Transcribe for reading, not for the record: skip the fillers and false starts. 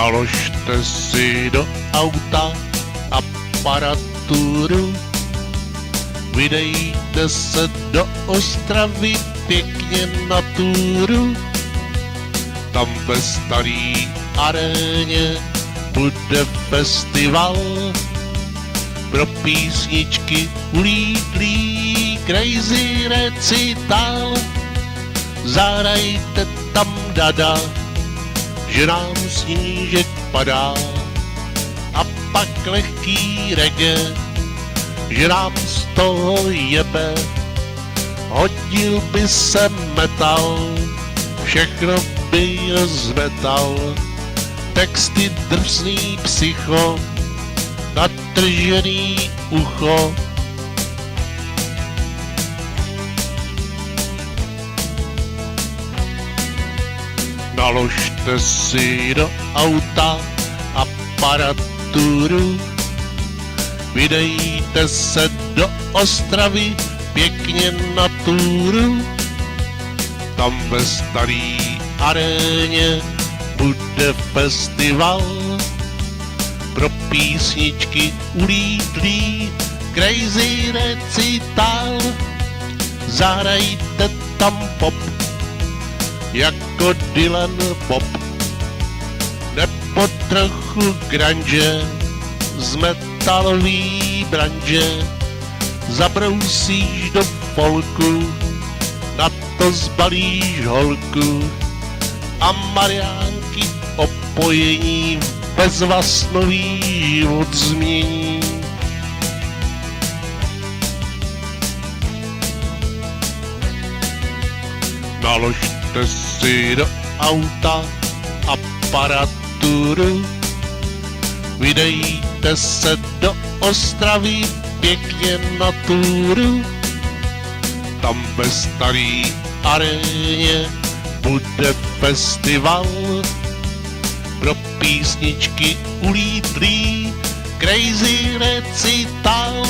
Naložte si do auta aparaturu, vydejte se do Ostravy pěkně na túru. Tam ve starý aréně bude festival pro písničky ulítlý crazy recital. Zahrajte tam dada, že nám snížek padá, a pak lehký reggae, že nám z toho jebe. Hodil by se metal, všechno by zmetal, texty drsný psycho, natržený ucho. Naložte si do auta aparaturu, vydejte se do Ostravy pěkně na túru. Tam ve starý aréně bude festival pro písničky ulítlý crazy recital. Zahrajte tam pop jako Dylan Pop, nebo trochu grunge z metalový branže. Zabrousíš do folku, na to zbalíš holku a Mariánky opojení bezvlastnový život změní. Naložte si do auta aparaturu, vydejte se do Ostravy pěkně na túru. Tam ve starý aréně bude festival pro písničky ulítlý crazy recital.